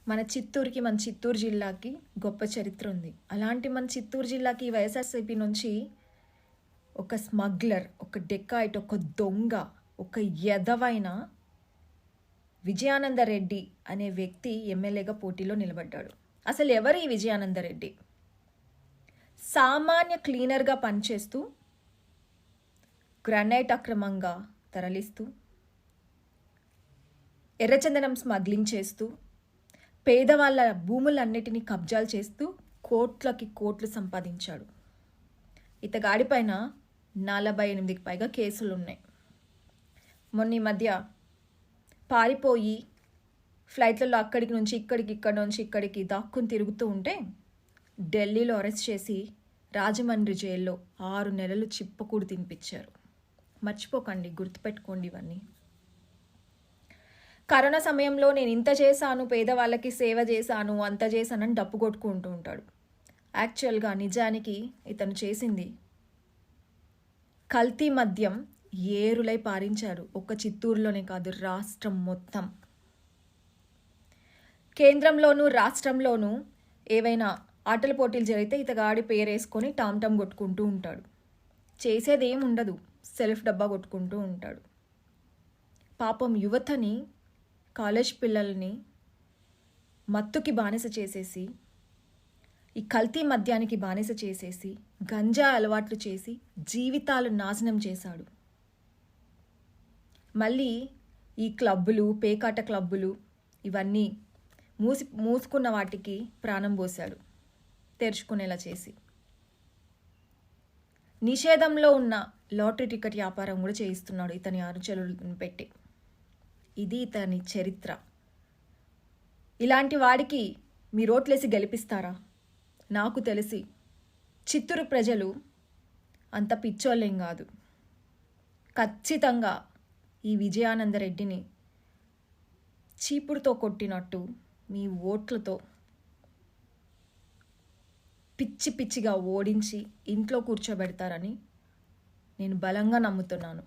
మన చిత్తూరు జిల్లాకి గొప్ప చరిత్ర ఉంది. అలాంటి మన చిత్తూరు జిల్లాకి వైఎస్ఆర్సీపీ నుంచి ఒక స్మగ్లర్, ఒక డెకాయిట్, ఒక దొంగ, ఒక ఎదవైన విజయానందరెడ్డి అనే వ్యక్తి ఎమ్మెల్యేగా పోటీలో నిలబడ్డాడు. అసలు ఎవరు ఈ విజయానందరెడ్డి? సామాన్య క్లీనర్గా పనిచేస్తూ గ్రానైట్ అక్రమంగా తరలిస్తూ, ఎర్రచందనం స్మగ్లింగ్ చేస్తూ, పేదవాళ్ళ భూములన్నిటినీ కబ్జాలు చేస్తూ కోట్లు సంపాదించాడు. ఇతగాడిపైన 48కి పైగా కేసులు ఉన్నాయి. మొన్న ఈ మధ్య పారిపోయి ఫ్లైట్లలో అక్కడి నుంచి ఇక్కడికి దాక్కుని తిరుగుతూ ఉంటే ఢిల్లీలో అరెస్ట్ చేసి రాజమండ్రి జైల్లో 6 నెలలు చిప్పకూడు తినిపించారు. మర్చిపోకండి, గుర్తుపెట్టుకోండి ఇవన్నీ. కరోనా సమయంలో నేను ఇంత చేశాను, పేదవాళ్ళకి సేవ చేశాను, అంత చేశానని డప్పు కొట్టుకుంటూ ఉంటాడు. యాక్చువల్గా నిజానికి ఇతను చేసింది కల్తీ మద్యం ఏరులై పారించారు. ఒక్క చిత్తూరులోనే కాదు, రాష్ట్రం మొత్తం. కేంద్రంలోనూ రాష్ట్రంలోనూ ఏవైనా ఆటల పోటీలు జరిగితే ఇతగాడి పేరేసుకొని టామ్ కొట్టుకుంటూ ఉంటాడు. చేసేది ఏం ఉండదు, సెల్ఫ్ డబ్బా కొట్టుకుంటూ ఉంటాడు. పాపం యువతని, కాలేజ్ పిల్లల్ని మత్తుకి బానిస చేసేసి, ఈ కల్తీ మద్యానికి బానిస చేసేసి, గంజా అలవాట్లు చేసి జీవితాలు నాశనం చేశాడు. మళ్ళీ ఈ క్లబ్బులు, పేకాట క్లబ్బులు ఇవన్నీ మూసుకున్న వాటికి ప్రాణం పోశాడు, తెరుచుకునేలా చేసి. నిషేధంలో ఉన్న లాటరీ టికెట్ వ్యాపారం కూడా చేయిస్తున్నాడు ఇతని అనుచరులను పెట్టి. ఇది ఇతని చరిత్ర. ఇలాంటి వాడికి మీరు ఓట్లేసి గెలిపిస్తారా? నాకు తెలిసి చిత్తూరు ప్రజలు అంత పిచ్చోళ్ళేం కాదు. ఖచ్చితంగా ఈ విజయానందరెడ్డిని చీపురుతో కొట్టినట్టు మీ ఓట్లతో పిచ్చిగా ఓడించి ఇంట్లో కూర్చోబెడతారని నేను బలంగా నమ్ముతున్నాను.